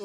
তো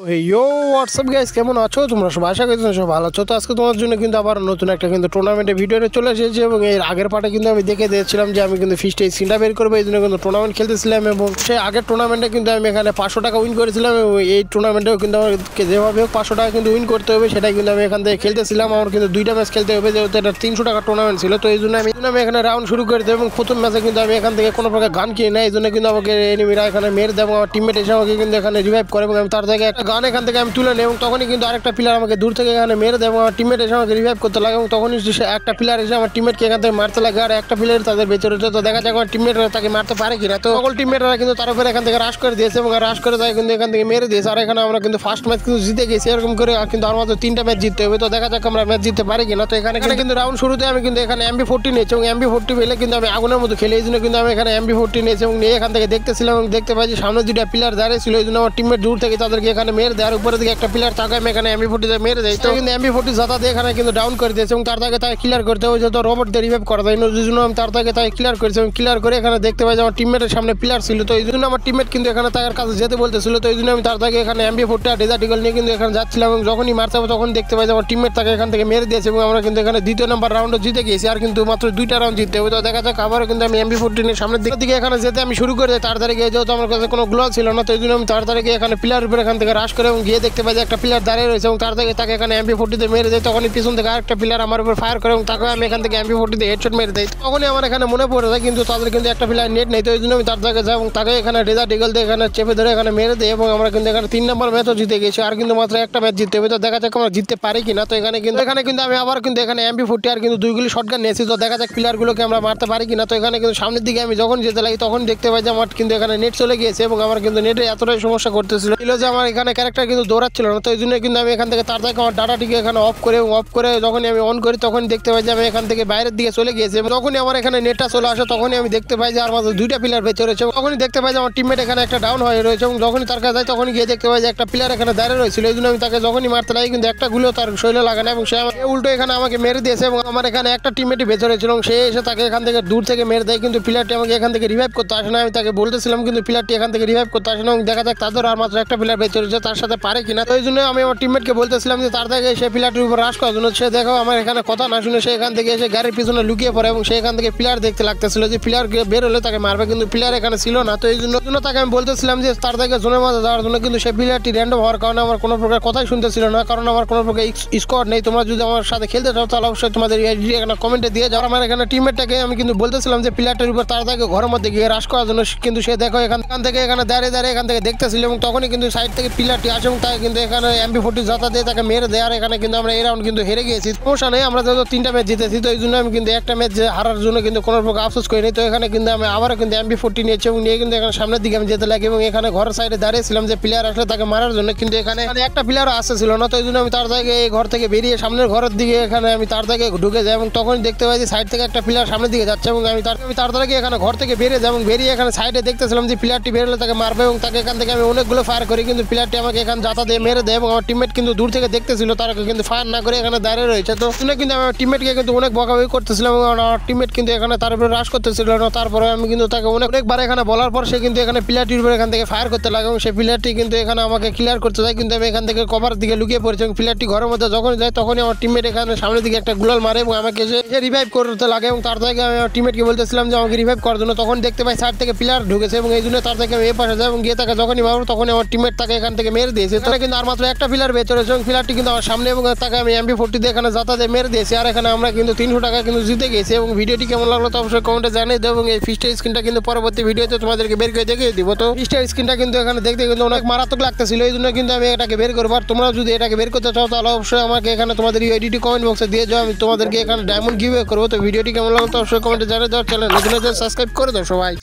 WhatsApp guys, কেমন আছো তোমরা? সব আশা করি তোমরা সব ভালো আছো। তো আজকে তোমার জন্য কিন্তু আবার নতুন একটা কিন্তু টুর্নামেন্টের ভিডিওতে চলে এসেছি এবং এর আগের পার্টে কিন্তু আমি দেখে দিয়েছিলাম যে আমি কিন্তু ফিস্টে স্ক্রিনটা বের করবো, এই জন্য কিন্তু টুর্নামেন্ট খেলতেছিলাম এবং সেই আগের টুর্নামেন্টে কিন্তু আমি এখানে 500 টাকা উইন করেছিলাম এবং এই টুর্নামেন্টেও কিন্তু আমাকে যেভাবে হোক 500 টাকা কিন্তু উইন করতে হবে, সেটাই কিন্তু আমি এখান থেকে খেলতেছিলাম। আমার কিন্তু 2টা ম্যাচ খেলতে হবে, যেহেতু এটা 300 টাকা টুর্নামেন্ট ছিল। তো এই জন্য আমি এখানে রাউন্ড শুরু করে দেবো এবং প্রথম ম্যাচে কিন্তু আমি এখান থেকে কোনো প্রকার গান কিনি না, এই জন্য কিন্তু আমাকে এনিমিরা এখানে মেরে দেবো। আমার টিমমেট এসে আমাকে কিন্তু এখানে রিভাইভ করে এবং আমি তার থেকে একটা গান এখান থেকে আমি তুলে নিই এবং তখনই কিন্তু আরেকটা প্লেয়ার আমাকে দূর থেকে এখানে মেরে দেবো। আমার টিমমেট এসে আমাকে রিভাইভ করতে লাগে এবং তখনই একটা প্লেয়ার এসে আমার টিমমেটকে এখান থেকে মারতে লাগে, আর একটা প্লেয়ার তাদের বেঁচে রয়েছে। তো দেখা যাক আমার টিমমেটরা তাকে মারতে পারে কিনা। তো সকল টিমমেটরা কিন্তু তার উপরে এখান থেকে রাশ করে দিয়েছে এবং রাশ করে তাই কিন্তু এখান থেকে মেরে দিয়েছে। আর এখানে আমরা কিন্তু ফার্স্ট ম্যাচ কিন্তু জিতে গেছি, এরকম করে কিন্তু আমার মাত্র 3টা ম্যাচ জিততে হবে। তো দেখা যাক আমরা ম্যাচ জিততে পারি কিনা। তো এখানে কিন্তু রাউন্ড শুরুতে আমি কিন্তু এখানে MB40 নিয়েছি এবং MB40 পেলে কিন্তু আমি আগুনের মতো খেলে, এই জন্য কিন্তু আমি এখানে MB40 নিয়েছি এবং নিয়ে এখান থেকে দেখতেছিলাম এবং দেখতে পাচ্ছি সামনে 2টা প্লেয়ার দাঁড়িয়ে ছিল, এই জন্য আমার টিমমেট দূর থেকে তাদেরকে এখানে মেরে দেয়। আর উপরে দিকে একটা প্লেয়ার তাকে আমি এখানে MB40 মেরে দেয়। তো কিন্তু MB40 জাতা দিয়ে এখানে কিন্তু ডাউন করে দিয়েছে এবং তার তাকে তাই ক্লিয়ার করতে হবে, যেহেতু রোবট দিয়ে রিভাইভ করা যায়, এই জন্য আমি তার তাকে তাই ক্লিয়ার করেছি এবং ক্লিয়ার করে এখানে দেখতে পাই যে আমার টিমমেটের সামনে প্লেয়ার ছিল। তো এই জন্য আমার টিমমেট কিন্তু এখানে তার কাছে যেতে বলতেছিল, তো এই জন্য আমি তার তাকে এখানে MB40 আর ডেজার্ট ইগল নিয়ে কিন্তু এখানে যাচ্ছিলাম এবং যখনই মারতে হবে তখন দেখতে পাই যে আমার টিমমেট তাকে এখান থেকে মেরে দিয়েছে এবং আমরা কিন্তু এখানে 2য় নম্বর রাউন্ডে জিতে গেছি। আর কিন্তু মাত্র 2টা রাউন্ড জিততে হবে। তো দেখা যাক আবারও কিন্তু আমি MB40 নিয়ে সামনের দিকে এখানে যেতে আমি শুরু করে দিই তাড়াতাড়ি গিয়ে, যেহেতু আমার কাছে কোনো গ্লোভ ছিল না। তো এই জন্য আমি তাড়াতাড়ি গিয়ে এখানে প্লেয়ার উপরে এখান থেকে রাশ করে এবং গিয়ে দেখতে পাই যে একটা প্লেয়ার দাঁড়িয়ে রয়েছে এবং তার থেকে তাকে এখানে MB40 মেরে দেয়। তখনই পিছন থেকে আরেকটা প্লেয়ার আমার উপর ফায়ার করে এবং তাকে আমি এখান থেকে MB40 হেডশট মেরে দেয়। তখনই আমার এখানে মনে পড়ে যায় কিন্তু তাদের কিন্তু একটা প্লেয়ার নেট নেই, তো এই জন্য আমি তার থেকে যাই এবং তাকে এখানে ডেজার্ট ইগল দিয়ে এখানে চেপে ধরে এখানে মেরে দেয় এবং আমরা কিন্তু এখানে 3 নম্বর ম্যাচও জিতে গেছি। আর কিন্তু মাত্র একটা ম্যাচ জিততে হবে। তো দেখা যাক আমরা জিততে পারি কিনা। তো এখানে কিন্তু আমি আবার কিন্তু এখানে MB40 আর কিন্তু 2 গুলি শটগান নিয়েছি। তো দেখা যাক প্লেয়ারগুলোকে আমরা মারতে পারি কিনা। তো এখানে কিন্তু সামনের দিকে আমি যখন যেতে লাগি তখন দেখতে পাই যে আমার কিন্তু এখানে নেট চলে গিয়েছে এবং আমার কিন্তু নেটে এতটাই সমস্যা করতেছিল যে আমার এখানে ক্যারেক্টার কিন্তু দৌড়াচ্ছিল না। তো এই জন্য কিন্তু আমি এখান থেকে তার থেকে আমার ডাটাটিকে এখানে অফ করে যখনই আমি অন করি তখন দেখতে পাই যে আমি এখান থেকে বাইরের দিকে চলে গিয়েছি এবং তখনই আমার এখানে নেটটা চলে আসে, তখনই আমি দেখতে পাই যে আর মাত্র 2টা প্লেয়ার বেঁচে রয়েছে। তখনই দেখতে পাই যে আমার টিমমেট এখানে একটা ডাউন হয়ে রয়েছে এবং যখনই তার কাছে যায় তখনই গিয়ে দেখতে পাই যে একটা প্লেয়ার এখানে দাঁড়িয়ে রয়েছিল, এই জন্য আমি তাকে যখনই মারতে লাগি কিন্তু একটা গুলো তার শরীরে লাগে না এবং সে আমাকে উল্টো এখানে আমাকে মেরে দিয়েছে এবং আমার এখানে একটা টিমমেটই বেঁচে রয়েছিল এবং সে এসে তাকে এখান থেকে দূর থেকে মেরে দেয়। কিন্তু প্লেয়ারটি আমাকে এখান থেকে রিভাইভ করতে আসে না, আমি তাকে বলতেছিলাম কিন্তু প্লেয়ারটি এখান থেকে রিভাইভ করতে আসে না এবং দেখা যাক তাদের আর মাত্র একটা প্লেয়ার বেঁচে রয়েছে, তার সাথে পারে কিনা। তো এই জন্য আমি আমার টিমমেটকে বলতেছিলাম যে তার থেকে সে প্লেয়ারটির উপর রাশ করার জন্য। সে দেখো আমার এখানে কথা না শুনে সে এখান থেকে এসে গাড়ির পিছনে লুকিয়ে পড়ে এবং সে এখান থেকে প্লেয়ার দেখতে লাগতেছিল যে প্লেয়ার বের হলে তাকে মারবে, কিন্তু প্লেয়ার এখানে ছিল না। তো এই জন্য তাকে আমি বলতেছিলাম যে তার থেকে জোনের মাঝে যাওয়ার জন্য, কিন্তু সে প্লেয়ারটি র্যান্ডম হওয়ার কারণে আমার কোনো প্রকার কথাই শুনতেছিল না, কারণ আমার কোনো প্রকার স্কোয়াড নেই। তোমরা যদি আমার সাথে খেলতে চাও তাহলে অবশ্যই তোমাদের এখানে কমেন্টে দিয়ে যাও। আমার এখানে টিমমেটটাকে আমি কিন্তু বলতেছিলাম যে প্লেয়ারটির উপর তার থেকে ঘরের মধ্যে গিয়ে রাশ করার জন্য, কিন্তু সে দেখো এখান থেকে এখানে দাঁড়িয়ে এখান থেকে দেখতেছিল এবং তখনই কিন্তু সাইড থেকে প্লেয়ারটি আসে এবং তাকে কিন্তু এখানে MB40 জাতা দিয়ে তাকে মেরে দেয়। আর এখানে কিন্তু আমরা এই রাউন্ড কিন্তু হেরে গিয়েছি। সমস্যা নেই, আমরা যেহেতু 3টা ম্যাচ জিতেছি তো এই জন্য আমি কিন্তু একটা ম্যাচ হারার জন্য কিন্তু কোনো প্রকার আফসোস করিনি। তো এখানে কিন্তু আমি আবারও কিন্তু MB40 নিয়েছি এবং নিয়ে কিন্তু এখানে সামনের দিকে আমি যেতে লাগি এবং এখানে ঘরের সাইডে দাঁড়িয়েছিলাম যে প্লেয়ার আসলে তাকে মারার জন্য, কিন্তু এখানে একটা প্লেয়ারও আসতেছিল না। তো এই জন্য আমি তার থেকে এই ঘর থেকে বেরিয়ে সামনের ঘরের দিকে এখানে আমি তার থেকে ঢুকে যাই এবং তখন দেখতে পাই যে সাইড থেকে একটা প্লেয়ার সামনের দিকে যাচ্ছে এবং আমি তার থেকে এখানে ঘর থেকে বেরিয়ে যাই এবং বেরিয়ে এখানে সাইডে দেখতেছিলাম যে প্লেয়ারটি বেরোলে তাকে মারবে এবং তাকে এখান থেকে আমি অনেকগুলো ফায়ার করি, কিন্তু প্লেয়ারটি আমাকে এখানে জাতা দিয়ে মেরে দেয় এবং আমার টিমমেট কিন্তু দূর থেকে দেখতেছিল, তারা কিন্তু ফায়ার না করে এখানে দাঁড়িয়ে রয়েছে। তো কিন্তু আমার টিমমেটকে কিন্তু অনেক বকাবকি করতেছিলাম এবং আমার টিমমেট কিন্তু এখানে তার উপরে রাশ করতেছিল না। তারপরে আমি কিন্তু তাকে অনেকবার এখানে বলার পর সে কিন্তু এখানে প্লেয়ারটির উপরে এখান থেকে ফায়ার করতে লাগে এবং সেই প্লেয়ারটি কিন্তু এখানে আমাকে ক্লিয়ার করতে যায়, কিন্তু আমি এখান থেকে কভার দিকে লুকিয়ে পড়েছি এবং প্লেয়ারটি ঘরের মধ্যে যখন যায় তখনই আমার টিমমেট এখানে সামনের দিকে একটা গুলাল মারে এবং আমাকে সে রিভাইভ করতে লাগে এবং তার থেকে আমি আমার টিমমেটকে বলতেছিলাম যে আমাকে রিভাইভ করার জন্য। তখন দেখতে পাই সাইড থেকে প্লেয়ার ঢুকেছে এবং এই জন্য তার থেকে আমি এ পাশে যাই এবং গিয়ে তাকে যখনই মারবো তখনই আমার টিমমেট তাকে এখান থেকে মেরে দিয়েছে। তাহলে কিন্তু আর মাত্র একটা প্লেয়ার বেঁচে রয়েছে এবং প্লেয়ারটি কিন্তু আমার সামনে এবং তাকে আমি MB40 দিয়ে এখানে জাতা দিয়ে মেরে দিয়েছি। আর এখানে আমরা কিন্তু 300 টাকা কিন্তু জিতে গেছি এবং ভিডিওটি কেমন লাগলো তো অবশ্যই কমেন্টে জানিয়ে দেবো এবং এই ফিস্টের স্ক্রিনটা কিন্তু পরবর্তী ভিডিওতে তোমাদেরকে বের করে দেখিয়ে দিব। তো ফিস্টের স্ক্রিনটা কিন্তু এখানে দেখতে কিন্তু অনেক মারাত্মক লাগতেছিল, এই জন্য কিন্তু আমি এটাকে বের করবো। আর তোমরা যদি এটাকে বের করতে চাও তাহলে অবশ্যই আমাকে এখানে তোমাদের এডিটি কমেন্ট বক্সে দিয়ে যাও, আমি তোমাদেরকে এখানে ডায়মন্ড গিভওয়ে করবো। তো ভিডিওটি কেমন লাগলো তো অবশ্যই কমেন্টে জানিয়ে দাও। চ্যানেল নতুন সাবস্ক্রাইব করে দাও সবাই।